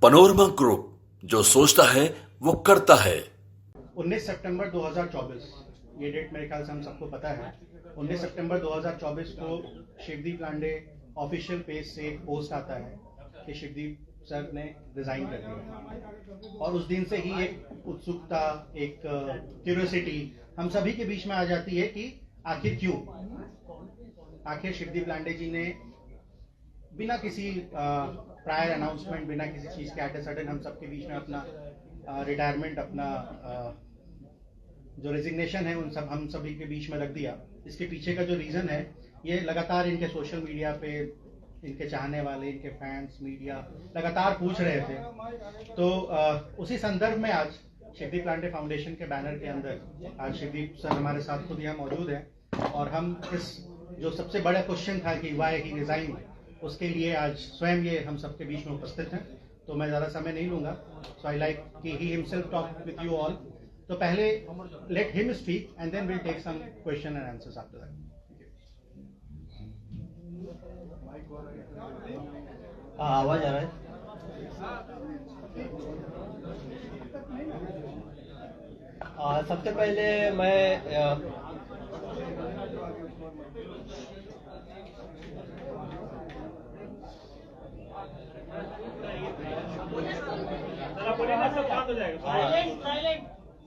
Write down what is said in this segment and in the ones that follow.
Panorama group, जो सोचता है वो करता है। 19 सितंबर 2024, ये डेट मेरे ख्याल से हम सबको पता है। 19 सितंबर 2024 को शिवदीप लांडे ऑफिशियल पेज से एक पोस्ट आता है कि शिवदीप सर ने रिजाइन कर दिया, और उस दिन से ही एक उत्सुकता, एक क्यूरियोसिटी हम सभी के बीच में आ जाती है कि आखिर क्यों, आखिर शिवदीप लांडे जी ने बिना किसी प्रायर अनाउंसमेंट, बिना किसी चीज के एट ए सडन हम सबके बीच में अपना रिटायरमेंट, अपना जो रेजिग्नेशन है उन सब हम सभी के बीच में रख दिया। इसके पीछे का जो रीजन है, ये लगातार इनके सोशल मीडिया पे इनके चाहने वाले, इनके फैंस, मीडिया लगातार पूछ रहे थे। तो उसी संदर्भ में आज शिवदीप लांडे फाउंडेशन के बैनर के अंदर आज शिवदीप सर हमारे साथ खुद यहाँ मौजूद हैं, और हम इस जो सबसे बड़ा क्वेश्चन था कि वाई ही रिजाइन, उसके लिए आज स्वयं ये हम सबके बीच में उपस्थित हैं। तो मैं ज़्यादा समय नहीं लूंगा। सो आई लाइक कि he himself talk with you all. तो पहले let him speak and then will take some question and answers after that. आवाज आ रहा है? सबसे पहले मैं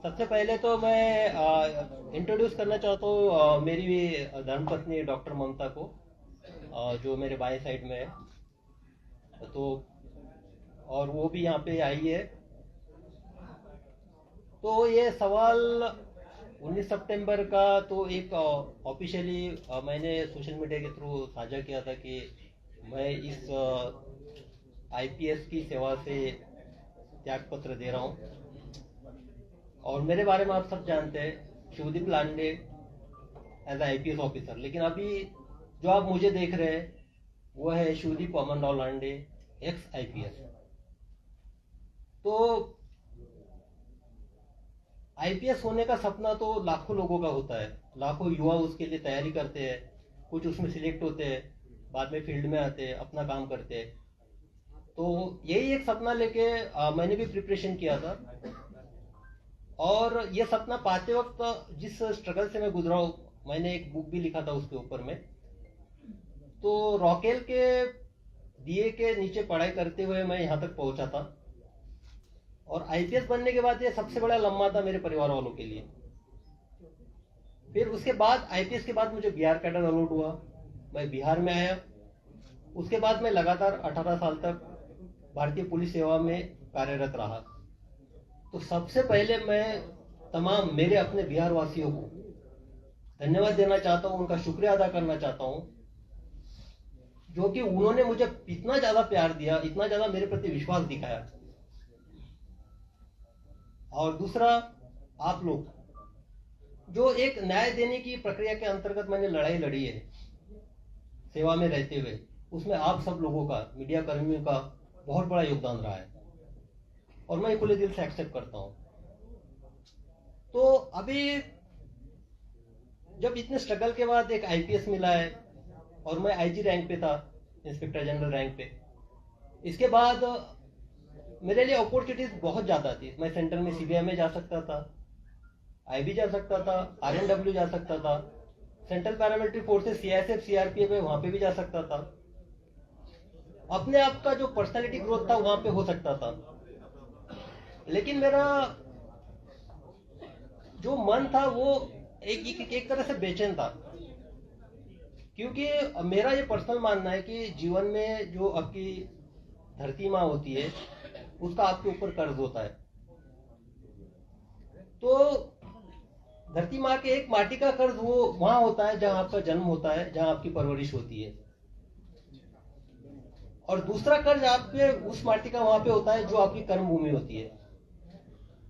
सबसे पहले तो मैं इंट्रोड्यूस करना चाहता हूँ मेरी धर्मपत्नी डॉक्टर ममता को, जो मेरे बाएं साइड में है। तो और वो भी यहाँ पे आई है। तो ये सवाल 19 सितंबर का तो एक ऑफिशियली मैंने सोशल मीडिया के थ्रू साझा किया था कि मैं इस आईपीएस की सेवा से त्याग पत्र दे रहा हूँ। और मेरे बारे में आप सब जानते हैं, शिवदीप लांडे एज आईपीएस ऑफिसर। लेकिन अभी जो आप मुझे देख रहे हैं वो है शिवदीप अमनराव लांडे, एक्स आईपीएस। तो आईपीएस होने का सपना तो लाखों लोगों का होता है, लाखों युवा उसके लिए तैयारी करते हैं, कुछ उसमें सिलेक्ट होते हैं, बाद में फील्ड में आते हैं, अपना काम करते हैं। तो यही एक सपना लेके मैंने भी प्रिपरेशन किया था, और ये सपना पाते वक्त जिस स्ट्रगल से मैं गुजरा हूं, मैंने एक बुक भी लिखा था उसके ऊपर में। तो रॉकेल के दिए के नीचे पढ़ाई करते हुए मैं यहाँ तक पहुंचा था, और आईपीएस बनने के बाद ये सबसे बड़ा लम्हा था मेरे परिवार वालों के लिए। फिर उसके बाद आईपीएस के बाद मुझे बिहार कैडर अलॉट हुआ, मैं बिहार में आया। उसके बाद मैं लगातार 18 साल तक भारतीय पुलिस सेवा में कार्यरत रहा। तो सबसे पहले मैं तमाम मेरे अपने बिहार वासियों को धन्यवाद देना चाहता हूं, उनका शुक्रिया अदा करना चाहता हूं, जो कि उन्होंने मुझे इतना ज्यादा प्यार दिया, इतना ज्यादा मेरे प्रति विश्वास दिखाया। और दूसरा, आप लोग जो एक न्याय देने की प्रक्रिया के अंतर्गत मैंने लड़ाई लड़ी है सेवा में रहते हुए, उसमें आप सब लोगों का, मीडिया कर्मियों का बहुत बड़ा योगदान रहा है, और मैं खुले दिल से एक्सेप्ट करता हूं। तो अभी जब इतने स्ट्रगल के बाद एक आईपीएस मिला है, और मैं आईजी रैंक पे था, इंस्पेक्टर जनरल रैंक पे। इसके बाद मेरे लिए अपॉर्चुनिटीज बहुत ज्यादा थी। मैं सेंट्रल में सीबीआई में जा सकता था, आईबी जा सकता था, आरएनडब्ल्यू जा सकता था, central paramilitary forces CISF CRPF है वहां पे भी जा सकता था। अपने आप का जो पर्सनालिटी ग्रोथ था वहां पे हो सकता था। लेकिन मेरा जो मन था वो एक तरह से बेचैन था, क्योंकि मेरा ये पर्सनल मानना है कि जीवन में जो आपकी धरती माँ होती है उसका आपके ऊपर कर्ज होता है। तो धरती माँ के एक माटी का कर्ज वो वहां होता है जहां आपका जन्म होता है, जहां आपकी परवरिश होती है, और दूसरा कर्ज आपके उस माटी का वहां पे होता है जो आपकी कर्म भूमि होती है।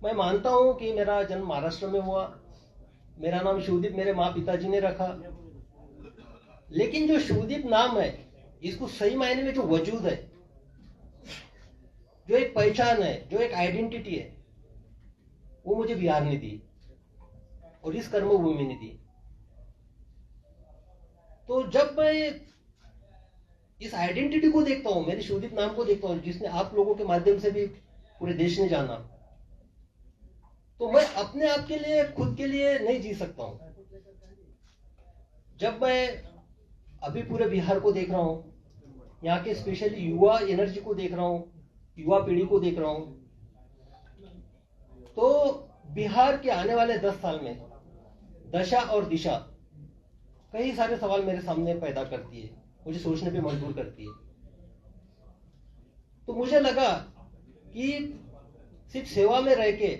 मैं मानता हूं कि मेरा जन्म महाराष्ट्र में हुआ, मेरा नाम शिवदीप मेरे माँ पिताजी ने रखा, लेकिन जो शिवदीप नाम है, इसको सही मायने में जो वजूद है, जो एक पहचान है, जो एक आइडेंटिटी है, वो मुझे बिहार ने दी और इस कर्मभूमि ने दी। तो जब मैं इस आइडेंटिटी को देखता हूं, मेरे शिवदीप नाम को देखता हूं, जिसने आप लोगों के माध्यम से भी पूरे देश ने जाना, तो मैं अपने आप के लिए, खुद के लिए नहीं जी सकता हूं। जब मैं अभी पूरे बिहार को देख रहा हूं, यहाँ के स्पेशली युवा एनर्जी को देख रहा हूं, युवा पीढ़ी को देख रहा हूं, तो बिहार के आने वाले 10 साल में दशा और दिशा कई सारे सवाल मेरे सामने पैदा करती है, मुझे सोचने पे मजबूर करती है। तो मुझे लगा कि सिर्फ सेवा में रह के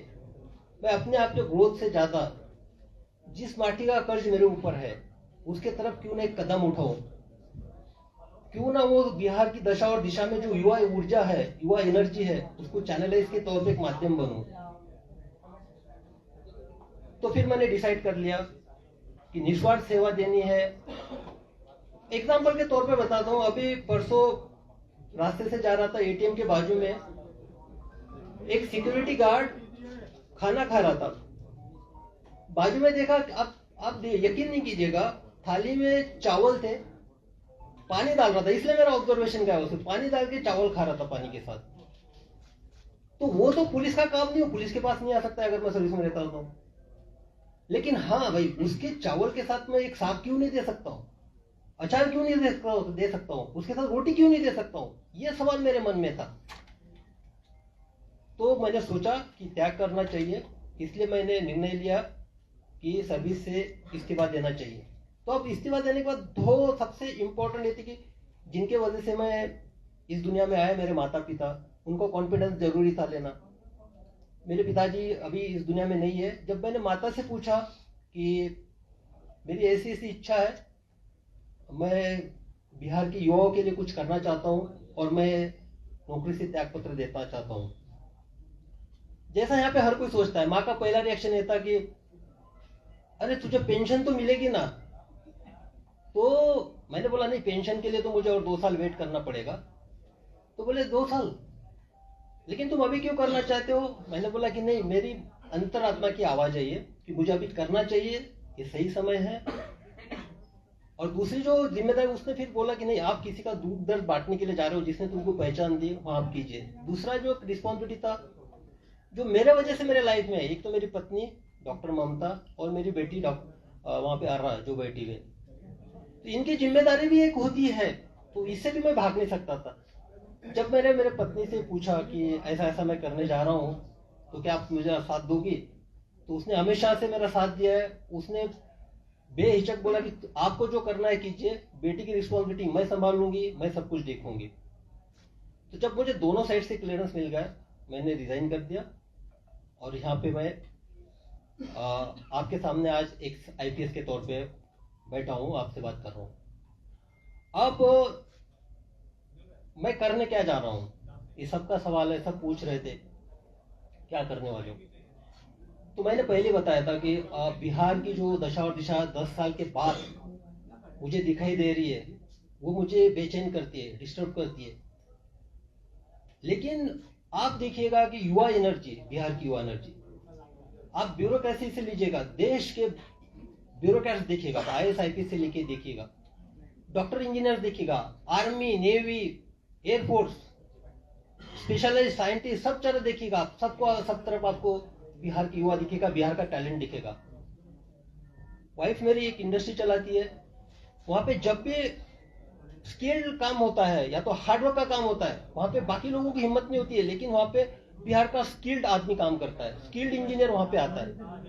मैं अपने आप के ग्रोथ से ज्यादा जिस माटी का कर्ज मेरे ऊपर है उसके तरफ क्यों ना एक कदम उठाऊं, क्यों ना वो बिहार की दशा और दिशा में जो युवा ऊर्जा है, युवा एनर्जी है, उसको चैनलाइज के तौर पे एक माध्यम बनूं। तो फिर मैंने डिसाइड कर लिया कि निस्वार्थ सेवा देनी है। एग्जाम्पल के तौर पे बताता हूं, अभी परसों रास्ते से जा रहा था, एटीएम के बाजू में एक सिक्योरिटी गार्ड खाना खा रहा था। बाजू में देखा, आप यकीन नहीं कीजिएगा, थाली में चावल थे, पानी डाल रहा था, इसलिए मेरा ऑब्जर्वेशन क्या है, उसे पानी डाल के चावल खा रहा था पानी के साथ। तो वो तो पुलिस का काम नहीं हो, पुलिस के पास नहीं आ सकता अगर मैं सर्विस में रहता हूं तो। लेकिन हाँ भाई, उसके चावल के साथ में एक साग क्यों नहीं दे सकता हूं, अचार क्यों नहीं दे सकता हूं, उसके साथ रोटी क्यों नहीं दे सकता हूं, यह सवाल मेरे मन में था। तो मैंने सोचा कि त्याग करना चाहिए, इसलिए मैंने निर्णय लिया कि सर्विस से इस्तीफा देना चाहिए। तो अब इस्तीफा देने के बाद दो सबसे इंपॉर्टेंट ये थी कि जिनके वजह से मैं इस दुनिया में आया, मेरे माता पिता, उनको कॉन्फिडेंस जरूरी था लेना। मेरे पिताजी अभी इस दुनिया में नहीं है। जब मैंने माता से पूछा कि मेरी ऐसी ऐसी इच्छा है, मैं बिहार के युवाओं के लिए कुछ करना चाहता हूँ और मैं नौकरी से त्याग पत्र देना चाहता हूँ, जैसा यहाँ पे हर कोई सोचता है, माँ का पहला रिएक्शन ये था कि अरे तुझे पेंशन तो मिलेगी ना। तो मैंने बोला नहीं, पेंशन के लिए तो मुझे और 2 साल वेट करना पड़ेगा। तो बोले 2 साल, लेकिन तुम अभी क्यों करना चाहते हो? मैंने बोला कि नहीं, मेरी अंतरात्मा की आवाज है ये कि मुझे अभी करना चाहिए, ये सही समय है। और दूसरी जो जिम्मेदारी, उसने फिर बोला कि नहीं, आप किसी का दुख दर्द बांटने के लिए जा रहे हो, जिसने तुमको पहचान दी, वहां आप कीजिए। दूसरा जो रिस्पॉन्सिबिलिटी था जो मेरे वजह से मेरे लाइफ में है, एक तो मेरी पत्नी डॉक्टर ममता और मेरी बेटी वहां पे आर्रा जो बैठी हुई, तो इनकी जिम्मेदारी भी एक होती है, तो इससे भी मैं भाग नहीं सकता था। जब मैंने मेरे पत्नी से पूछा कि ऐसा ऐसा मैं करने जा रहा हूँ, तो क्या आप मुझे साथ दोगी? तो उसने हमेशा से मेरा साथ दिया है। उसने बेहिचक बोला कि आपको जो करना है कीजिए, बेटी की रिस्पॉन्सिबिलिटी मैं संभाल लूंगी, मैं सब कुछ देखूंगी। तो जब मुझे दोनों साइड से क्लियरेंस मिल गया, मैंने रिजाइन कर दिया और यहाँ पे मैं आपके सामने आज एक आईपीएस के तौर पे बैठा हूँ, आपसे बात कर रहा हूँ। अब मैं करने क्या जा रहा हूँ, ये सबका सवाल है, सब पूछ रहे थे क्या करने वाले हो। तो मैंने पहले बताया था कि बिहार की जो दशा और दिशा 10 साल के बाद मुझे दिखाई दे रही है, वो मुझे बेचैन करती है, डिस्टर्ब करती है। लेकिन आप देखिएगा कि युवा एनर्जी, बिहार की युवा एनर्जी, आप ब्यूरोक्रेसी से लीजिएगा, देश के ब्यूरोक्रेट्स देखिएगा, IAS IPS से लेके देखिएगा, डॉक्टर इंजीनियर देखिएगा, army, navy, air force, specialised scientist, सब तरह देखिएगा, सब तरफ आपको बिहार की युवा दिखेगा, बिहार का टैलेंट दिखेगा। वाइफ मेरी एक इंडस्ट्री चलाती है, वहां पे जब भी स्किल्ड काम होता है या तो हार्डवर्क का काम होता है, वहां पे बाकी लोगों की हिम्मत नहीं होती है, लेकिन वहां पे बिहार का स्किल्ड आदमी काम करता है, स्किल्ड इंजीनियर वहां पे आता है।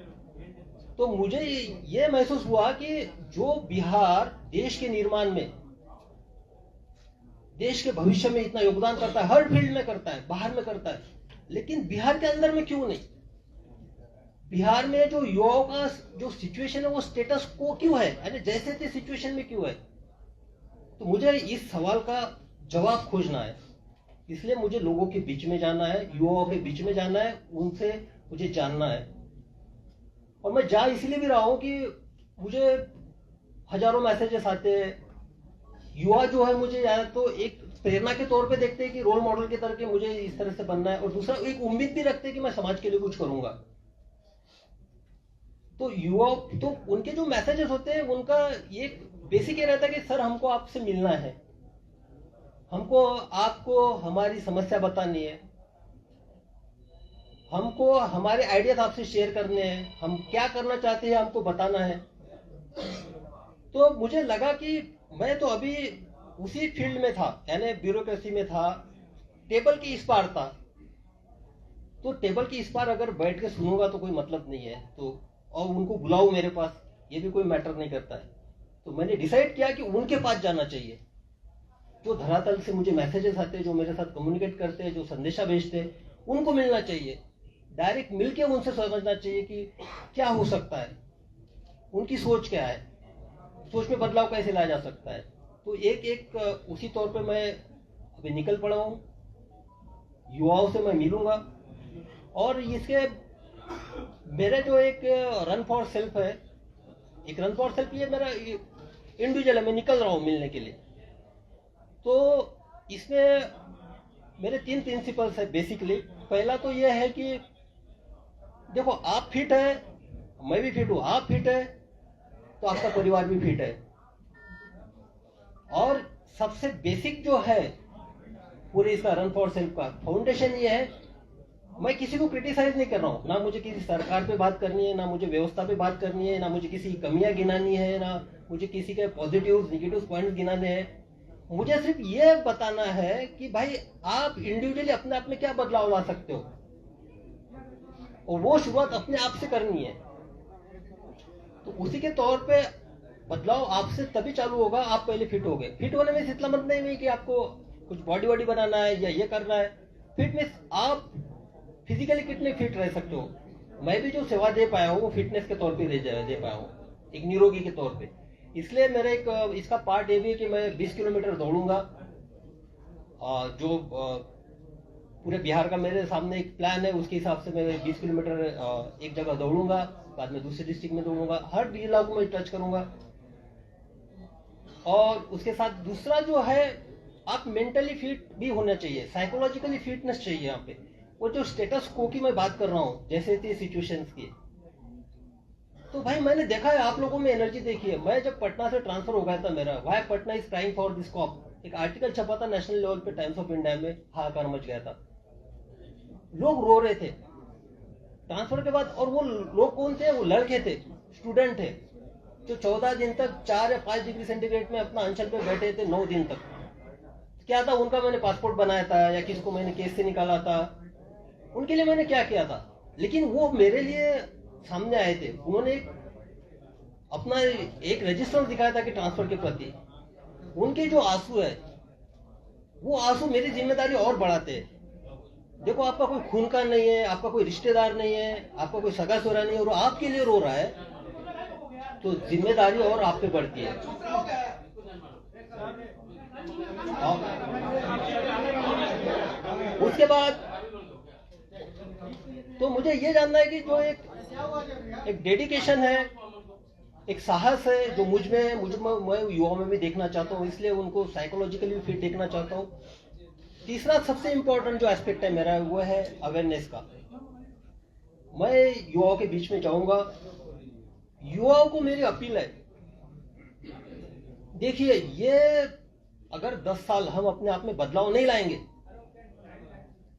तो मुझे ये महसूस हुआ कि जो बिहार देश के निर्माण में, देश के भविष्य में इतना योगदान करता है, हर फील्ड में करता है, बाहर में करता है, लेकिन बिहार के अंदर में क्यों नहीं? बिहार में जो युवाओं का जो सिचुएशन है, वो स्टेटस को क्यों है, यानी जैसे थे सिचुएशन में क्यों है? तो मुझे इस सवाल का जवाब खोजना है, इसलिए मुझे लोगों के बीच में जाना है, युवाओं के बीच में जाना है, उनसे मुझे जानना है। और मैं जा इसलिए भी रहा हूं कि मुझे हजारों मैसेजेस आते हैं, युवा जो है मुझे या तो एक प्रेरणा के तौर पे देखते हैं कि रोल मॉडल के तरह के मुझे इस तरह से बनना है, और दूसरा एक उम्मीद भी रखते हैं कि मैं समाज के लिए कुछ करूंगा। तो युवा, तो उनके जो मैसेजेस होते हैं, उनका ये बेसिक ये रहता है कि सर हमको आपसे मिलना है, हमको आपको हमारी समस्या बतानी है, हमको हमारे आइडियाज आपसे शेयर करने हैं, हम क्या करना चाहते हैं हमको बताना है। तो मुझे लगा कि मैं तो अभी उसी फील्ड में था, यानी ब्यूरोक्रेसी में था, टेबल के इस पार था। तो टेबल के इस पार अगर बैठ के सुनूंगा तो कोई मतलब नहीं है, तो और उनको बुलाऊं मेरे पास, ये भी कोई मैटर नहीं करता है। तो मैंने डिसाइड किया कि उनके पास जाना चाहिए, जो धरातल से मुझे मैसेजेस आते हैं, जो मेरे साथ कम्युनिकेट करते हैं, जो संदेशा भेजते हैं, उनको मिलना चाहिए। डायरेक्ट मिलके उनसे समझना चाहिए कि क्या हो सकता है, उनकी सोच क्या है, सोच में बदलाव कैसे लाया जा सकता है। तो एक एक उसी तौर पे मैं अभी निकल पड़ा हूँ, युवाओं से मैं मिलूंगा। और इसके मेरा जो एक रन फॉर सेल्फ है, एक रन फॉर सेल्फ ये मेरा इंडिविजुअल है, मैं निकल रहा हूँ मिलने के लिए। तो इसमें मेरे 3 प्रिंसिपल्स है बेसिकली। पहला तो ये है कि देखो, आप फिट है, मैं भी फिट हूं, आप फिट है तो आपका परिवार भी फिट है। और सबसे बेसिक जो है पूरे इसका रन फॉर सेल्फ का फाउंडेशन ये है, मैं किसी को क्रिटिसाइज नहीं कर रहा हूं, ना मुझे किसी सरकार पे बात करनी है, ना मुझे व्यवस्था पे बात करनी है, ना मुझे किसी की कमियां गिनानी है, ना मुझे किसी के पॉजिटिव नेगेटिव पॉइंट्स गिनाने हैं। मुझे सिर्फ ये बताना है कि भाई आप इंडिविजुअली अपने आप में क्या बदलाव ला सकते हो, और वो शुरुआत अपने आप से करनी है। तो उसी के तौर पे बदलाव आपसे तभी चालू होगा, आप पहले फिट हो गए। फिट होने में इतना मतलब नहीं कि आपको कुछ बॉडी वॉडी बनाना है या ये करना है। फिटनेस, आप फिजिकली कितने फिट रह सकते हो। मैं भी जो सेवा दे पाया हूँ वो फिटनेस के तौर पे दे पाया हूँ, एक निरोगी के तौर पे। इसलिए मेरा एक इसका पार्ट ये भी है कि मैं 20 किलोमीटर दौड़ूंगा, जो पूरे बिहार का मेरे सामने एक प्लान है, उसके हिसाब से मैं 20 किलोमीटर एक जगह दौड़ूंगा, बाद में दूसरे डिस्ट्रिक्ट में दौड़ूंगा, हर जिला को मैं टच करूंगा। और उसके साथ दूसरा जो है, आप मेंटली फिट भी होना चाहिए, साइकोलॉजिकली फिटनेस चाहिए यहाँ पे। वो जो स्टेटस को की मैं बात कर रहा हूँ, जैसे थी सिचुएशंस की, तो भाई मैंने देखा है, आप लोगों में एनर्जी देखी है। मैं जब पटना से ट्रांसफर हो गया था मेरा, why Patna is crying for this cop, एक आर्टिकल छपा था नेशनल लेवल पे, टाइम्स ऑफ इंडिया में, हाहाकार मच गया था, लोग रो रहे थे ट्रांसफर के बाद। और वो लोग कौन थे, वो लड़के थे, स्टूडेंट थे, जो 14 दिन तक 4 या 5 डिग्री सेंटीग्रेड में अपना अंचल पे बैठे थे 9 दिन तक। क्या था उनका, मैंने पासपोर्ट बनाया था या किसको मैंने केस से निकाला था, उनके लिए मैंने क्या किया था। लेकिन वो मेरे लिए सामने आए थे, उन्होंने अपना एक रजिस्टर दिखाया था कि ट्रांसफर के प्रति। उनके जो आंसू है, वो आंसू मेरी जिम्मेदारी और बढ़ाते हैं। देखो, आपका कोई खून का नहीं है, आपका कोई रिश्तेदार नहीं है, आपका कोई सगा सोरा नहीं है, और आपके लिए रो रहा है, तो जिम्मेदारी और आप पे बढ़ती है। उसके बाद तो मुझे ये जानना है कि जो एक डेडिकेशन है, एक साहस है, जो मुझ में मैं युवाओं में भी देखना चाहता हूँ, इसलिए उनको साइकोलॉजिकली भी फिट देखना चाहता हूँ। तीसरा सबसे इंपॉर्टेंट जो एस्पेक्ट है मेरा, वो है अवेयरनेस का। मैं युवाओं के बीच में जाऊंगा, युवाओं को मेरी अपील है, देखिए, ये अगर 10 साल हम अपने आप में बदलाव नहीं लाएंगे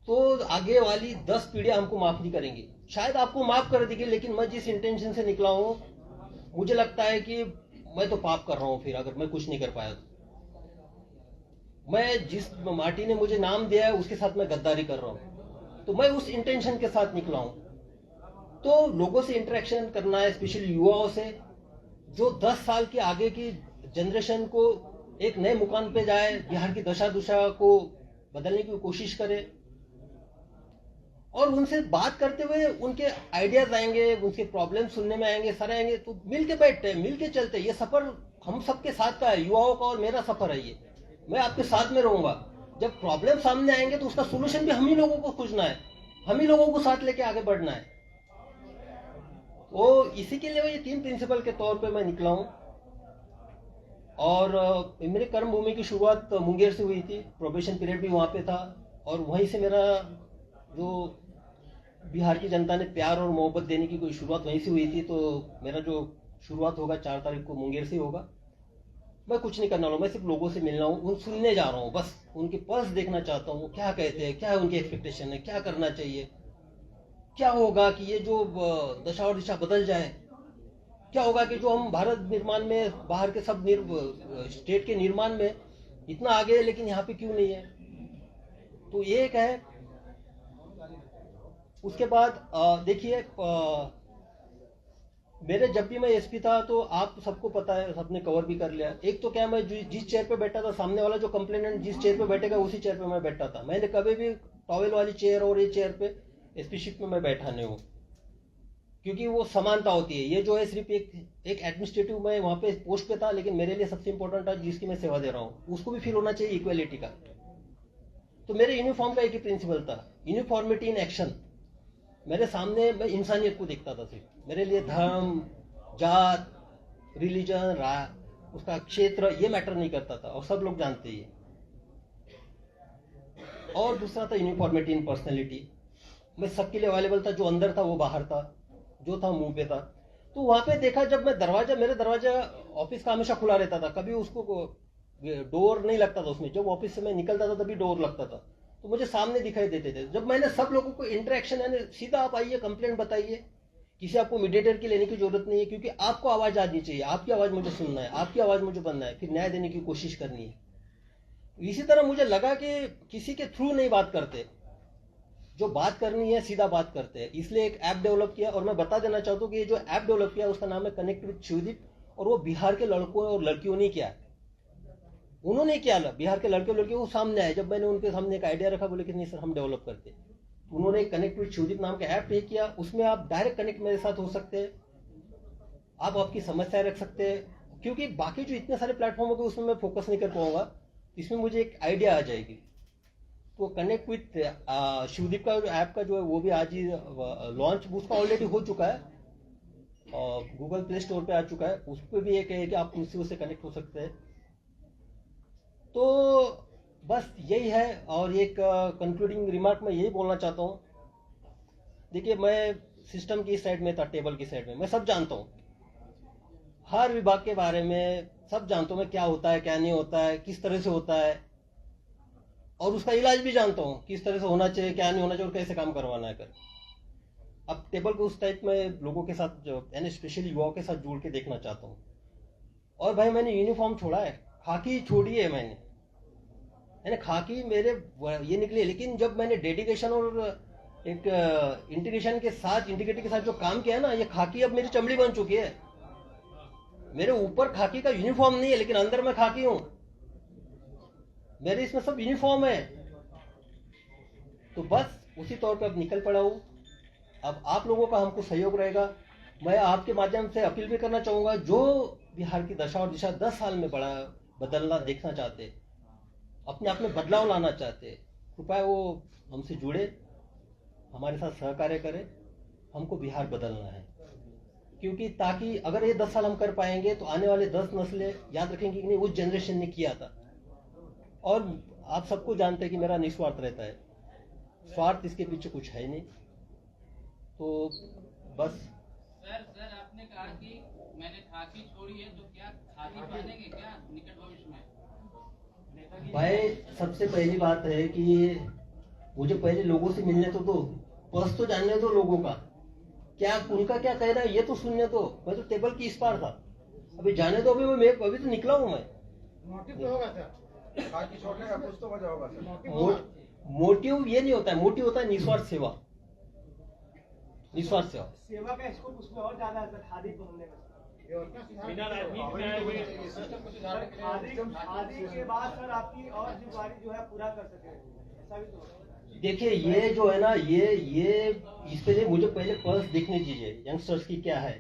तो आगे वाली 10 पीढ़ियां हमको माफ नहीं करेंगी। शायद आपको माफ कर देंगे, लेकिन मैं जिस इंटेंशन से निकला हूं, मुझे लगता है कि मैं तो पाप कर रहा हूं फिर, अगर मैं कुछ नहीं कर पाया तो। मैं जिस माटी ने मुझे नाम दिया है उसके साथ मैं गद्दारी कर रहा हूं, तो मैं उस इंटेंशन के साथ निकला हूं। तो लोगों से इंटरेक्शन करना है, स्पेशली युवाओं से, जो 10 साल के आगे की जनरेशन को एक नए मुकाम पे जाए, बिहार की दशा दुशा को बदलने की कोशिश करे। और उनसे बात करते हुए उनके आइडियाज आएंगे, उनके प्रॉब्लम सुनने में आएंगे, सारे आएंगे, तो मिल के बैठते हैं, मिल के चलते हैं। ये सफर हम सबके साथ का है, युवाओं का और मेरा सफर है ये। मैं आपके साथ में रहूंगा। जब प्रॉब्लम सामने आएंगे तो उसका सोल्यूशन भी हम ही लोगों को खोजना है, हम ही लोगों को साथ लेके आगे बढ़ना है। तो इसी के लिए ये 3 प्रिंसिपल के तौर पे मैं निकला हूं। और मेरे कर्म भूमि की शुरुआत मुंगेर से हुई थी, प्रोबेशन पीरियड भी वहां पे था, और वहीं से मेरा जो बिहार की जनता ने प्यार और मोहब्बत देने की कोई शुरुआत वहीं से हुई थी। तो मेरा जो शुरुआत होगा 4 तारीख को मुंगेर से होगा। मैं कुछ नहीं करने वाला हूँ, मैं सिर्फ लोगों से मिलना हूँ, उन सुनने जा रहा हूँ, बस उनके पल्स देखना चाहता हूँ, वो क्या कहते हैं, क्या है उनकी एक्सपेक्टेशन है, क्या करना चाहिए, क्या होगा कि ये जो दशा और दिशा बदल जाए, क्या होगा कि जो हम भारत निर्माण में बाहर के सब स्टेट के निर्माण में इतना आगे है लेकिन यहाँ पे क्यों नहीं है। तो ये एक है। उसके बाद देखिए, मेरे जब भी मैं एसपी था तो आप सबको पता है, सबने कवर भी कर लिया। एक तो क्या, मैं जिस चेयर पे बैठा था, सामने वाला जो कंप्लेनेंट जिस चेयर पे बैठेगा उसी चेयर पे मैं बैठा था। मैंने कभी भी टॉवेल वाली चेयर और ये चेयर पे एसपी शिप में मैं बैठा नहीं हूँ, क्योंकि वो समानता होती है। ये जो है सिर्फ एक एडमिनिस्ट्रेटिव, मैं वहाँ पे पोस्ट पे था, लेकिन मेरे लिए सबसे इंपॉर्टेंट था जिसकी मैं सेवा दे रहा हूँ उसको भी फील होना चाहिए इक्वेलिटी का। तो मेरे यूनिफॉर्म का एक ही प्रिंसिपल था, यूनिफॉर्मिटी इन एक्शन। मेरे सामने मैं इंसानियत को देखता था सिर्फ। मेरे लिए धर्म, जात, रिलीजन, उसका क्षेत्र ये मैटर नहीं करता था, और सब लोग जानते ही। और दूसरा था यूनिफॉर्मिटी इन पर्सनैलिटी। मैं सबके लिए अवेलेबल था, जो अंदर था वो बाहर था, जो था मुंह पे था। तो वहां पे देखा, जब मैं मेरे दरवाजा ऑफिस का हमेशा खुला रहता था, कभी उसको डोर नहीं लगता था उसमें। जब ऑफिस से मैं निकलता था तभी डोर लगता था, तो मुझे सामने दिखाई देते थे। जब मैंने सब लोगों को इंटरेक्शन, यानी सीधा आप आइए, कंप्लेंट बताइए, किसी आपको मीडिएटर की लेने की जरूरत नहीं है, क्योंकि आपको आवाज आनी चाहिए, आपकी आवाज मुझे सुनना है, आपकी आवाज मुझे बनना है, फिर न्याय देने की कोशिश करनी है। इसी तरह मुझे लगा कि किसी के थ्रू नहीं बात करते, जो बात करनी है सीधा बात करते हैं। इसलिए एक ऐप डेवलप किया, और मैं बता देना चाहता हूँ कि ये जो ऐप डेवलप किया उसका नाम है कनेक्ट विद शिवदीप, और वो बिहार के लड़कों और लड़कियों ने किया। उन्होंने किया, बिहार के लड़के लड़कियों को सामने आए। जब मैंने उनके सामने एक आइडिया रखा, बोले कि नहीं सर हम डेवलप करते, उन्होंने कनेक्ट विद शिवदीप नाम का ऐप पे किया। उसमें आप डायरेक्ट कनेक्ट मेरे साथ हो सकते हैं, आप आपकी समस्याएं रख सकते हैं, क्योंकि बाकी जो इतने सारे प्लेटफॉर्म होंगे उसमें मैं फोकस नहीं कर पाऊंगा, इसमें मुझे एक आइडिया आ जाएगी। तो कनेक्ट विथ शिवदीप का जो ऐप का जो है वो भी आज ही लॉन्च, उसका ऑलरेडी हो चुका है, और गूगल प्ले स्टोर पे आ चुका है। उस पर भी एक है कि आप उसी से कनेक्ट हो सकते हैं। तो बस यही है। और एक कंक्लूडिंग रिमार्क मैं यही बोलना चाहता हूँ, देखिए मैं सिस्टम की साइड में था, टेबल की साइड में मैं सब जानता हूँ, हर विभाग के बारे में सब जानता हूँ मैं, क्या होता है क्या नहीं होता है, किस तरह से होता है, और उसका इलाज भी जानता हूँ, किस तरह से होना चाहिए, क्या नहीं होना चाहिए, और कैसे काम करवाना है कर। अब टेबल को उस टाइप में लोगों के साथ, यानी स्पेशली युवाओं के साथ जोड़ के देखना चाहता हूँ। और भाई मैंने यूनिफॉर्म छोड़ा है, खाकी छोड़ी है मैंने, यानी खाकी मेरे ये निकली है। लेकिन जब मैंने डेडिकेशन और एक इंटीग्रेशन के साथ, इंटीग्रिटी के साथ जो काम किया है ना, ये खाकी अब मेरी चमड़ी बन चुकी है। मेरे ऊपर खाकी का यूनिफॉर्म नहीं है, लेकिन अंदर मैं खाकी हूं, मेरे इसमें सब यूनिफॉर्म है। तो बस उसी तौर पे अब निकल पड़ा हूं। अब आप लोगों का हमको सहयोग रहेगा। मैं आपके माध्यम से अपील भी करना चाहूंगा, जो बिहार की दशा और दिशा 10 साल में बड़ा बदलना देखना चाहते, अपने आप में बदलाव लाना चाहते, कृपया वो हमसे जुड़े, हमारे साथ सहकार्य करें। हमको बिहार बदलना है, क्योंकि ताकि अगर ये 10 साल हम कर पाएंगे तो आने वाले 10 नस्लें याद रखेंगे कि नहीं उस जनरेशन ने किया था। और आप सबको जानते हैं कि मेरा निस्वार्थ रहता है, स्वार्थ इसके पीछे कुछ है नहीं। तो बस सर आपने कहा कि मैंने खाकी छोड़ी है, तो क्या खादी पहनेंगे क्या निकट भविष्य में? भाई सबसे पहली बात है कि मुझे पहले लोगों से मिलने तो दो, बस तो जानने दो लोगों का, क्या उनका क्या कहना है ये तो सुनने दो। मैं तो टेबल की इस पार था, अभी जाने दो। अभी तो निकला हूं मैं। मोटिव तो होगा सर, खाकी छोड़ने का कुछ तो वजह होगा सर। मोटिव ये नहीं होता है, मोटिव होता है निस्वार्थ सेवा। निस्वार्थ सेवा, सेवा का स्कोप उसमें और ज्यादा है खादी पहनने में। बिना राजनीति में आए हुए सिस्टम को सुधारने के लिए खादी के बाद सर आपकी और जिम्मेदारी जो है पूरा कर सके, ऐसा भी तो होगा। देखिए ये जो है ना, ये इस पे मुझे पहले पल्स देखनी चाहिए यंगस्टर्स की क्या है।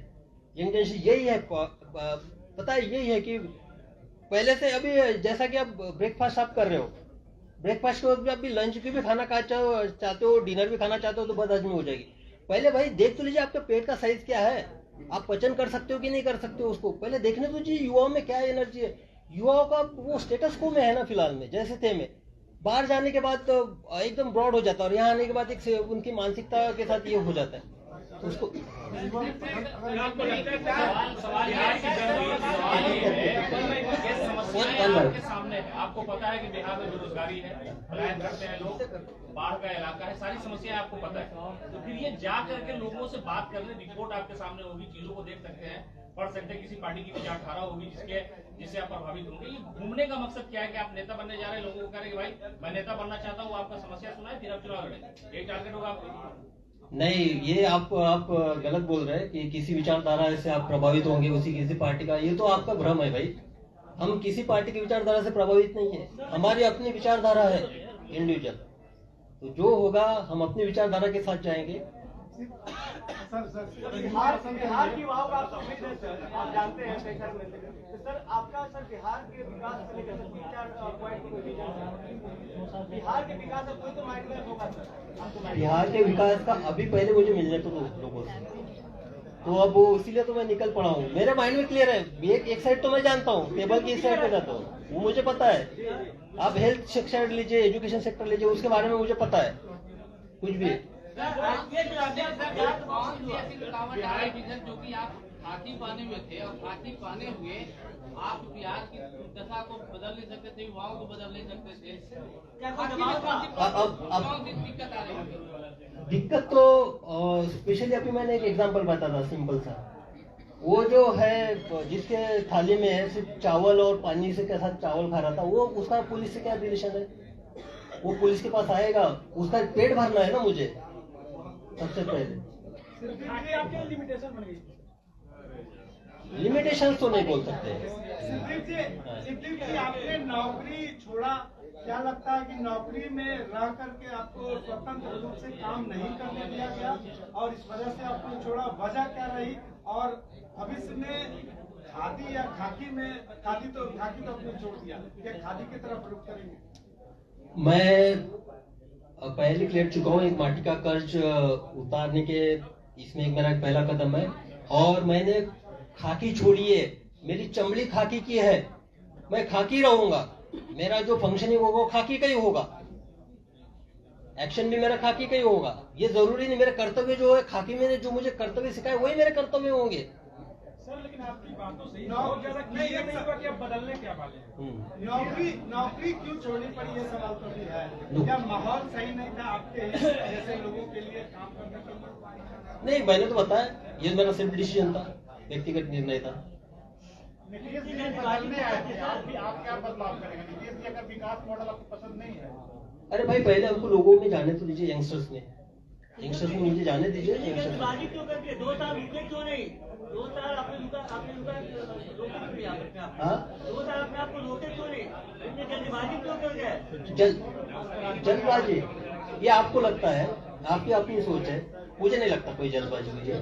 यंगस्टर्स यही है, पता है यही है कि पहले से अभी जैसा कि आप ब्रेकफास्ट आप कर रहे हो, ब्रेकफास्ट के बाद भी लंच की भी खाना चाहते हो, डिनर भी खाना चाहते हो, तो बदहजमी हो जाएगी। पहले भाई देख तो लीजिए आपके पेट का साइज क्या है, आप पचन कर सकते हो कि नहीं कर सकते हो, उसको पहले देखने तो चाहिए। युवाओं में क्या एनर्जी है, युवाओं का वो स्टेटस को में है ना फिलहाल में, जैसे थे में बाहर जाने के बाद तो एकदम ब्रॉड हो जाता है, और यहाँ आने के बाद एक उनकी मानसिकता के साथ ये हो जाता है। तो उसको सवाल ये है कि सवाल ये है कि समस्याएं आपके सामने है। आपको पता है कि बिहार में बेरोजगारी है, पलायन करते हैं लोग, बाढ़ का इलाका है, सारी समस्याएं आपको पता है। तो फिर ये जा करके लोगों से बात करने, रिपोर्ट आपके सामने होगी, चीजों को देख सकते हैं, पढ़ सकते हैं, किसी पार्टी की विचारधारा होगी जिससे आप प्रभावित होंगे। ये घूमने का मकसद क्या है कि आप नेता बनने जा रहे हैं, लोगों को कह रहे हैं कि भाई मैं नेता बनना चाहता हूँ, आपका समस्या सुनाए फिर आप चुनाव लड़े, यही टारगेट होगा आपका? नहीं, ये आप गलत बोल रहे हैं कि किसी विचारधारा से आप प्रभावित होंगे उसी किसी पार्टी का। ये तो आपका भ्रम है भाई। हम किसी पार्टी की विचारधारा से प्रभावित नहीं है, हमारी अपनी विचारधारा है इंडिविजुअल। तो जो होगा हम अपनी विचारधारा के साथ जाएंगे। बिहार की वाव का आप समझ रहे सर, आप जानते हैं पैसा में से। तो सर आपका सर बिहार के विकास को लेकर 3-4 पॉइंट को बिहार के विकास का कोई तो माइंड में होगा सर आपको? बिहार के विकास का अभी पहले मुझे मिलने तो दो लोगों से, तो अब वो इसीलिए तो मैं निकल पड़ा हूँ। मेरे माइंड में क्लियर है। एक साइड तो मैं जानता हूँ, टेबल की इस साइड पे जाता हूँ, वो मुझे पता है। आप हेल्थ सेक्टर लीजिए, एजुकेशन सेक्टर लीजिए, उसके बारे में मुझे पता है कुछ भी। कौन सी ऐसी रुकावट आ रही है जो कि आप खाकी पाने में थे और खाकी पाने हुए आप बिहार की दशा को बदल नहीं सकते थे, युवाओं को बदल नहीं सकते थे? कौन सी दिक्कत आ रही है? दिक्कत तो स्पेशली अभी मैंने एक एग्जांपल बताया था सिंपल सा। वो जो है जिसके थाली में सिर्फ चावल और पानी से के साथ चावल खा रहा था, वो उसका पुलिस से क्या रिलेशन है? वो पुलिस के पास आएगा, उसका पेट भरना है ना मुझे सबसे पहले। आपके लिमिटेशन बन गई। लिमिटेशन तो नहीं बोल सकते। सिद्दीक जी आपने नौकरी छोड़ा, क्या लगता है कि नौकरी में रह करके आपको स्वतंत्र रूप से काम नहीं करने दिया गया और इस वजह से आपने छोड़ा? वजह क्या रही? और भविष्य में खादी या खाकी में, खादी तो आपने छोड़ दिया, क्या खादी की तरफ रुख करेंगे? मैं पहले क्लियर चुका हूँ, एक माटी का कर्ज उतारने के इसमें एक मेरा पहला कदम है। और मैंने खाकी छोड़ी है, मेरी चमड़ी खाकी की है, मैं खाकी रहूंगा। मेरा जो फंक्शनिंग होगा वो खाकी का ही होगा, एक्शन भी मेरा खाकी का ही होगा। ये जरूरी नहीं मेरे कर्तव्य जो है खाकी में जो मुझे कर्तव्य सिखाए वही मेरे कर्तव्य होंगे। सर लेकिन आपकी बात तो सही है, नहीं होगा कि आप बदलने क्या वाले हैं? नौकरी क्यों छोड़नी पड़ी, ये सवाल तो भी है। क्या माहौल सही नहीं था आपके जैसे लोगों के लिए काम करने के लिए? नहीं, मैंने तो बताया ये मेरा सेल्फ डिसीजन था, व्यक्तिगत निर्णय था। नीतीश जी बदलने आए थे, आप क्या बदलाव करेंगे? नीतीश जी अगर विकास मॉडल आपको पसंद नहीं है? अरे भाई पहले हमको लोगों में जाने तो दीजिए, यंगस्टर्स में मुझे जाने दीजिए। क्यों करके 2 साल रुके क्यों नहीं? 2 साल आपने रुका रोके क्यों? हाँ, 2 साल अपने आपको रोके क्यों नहीं? इतनी जल्दबाजी क्यों कर गए? जल्दबाजी ये आपको लगता है, आपकी अपनी सोच है, मुझे नहीं लगता कोई जल्दबाजी हुई है।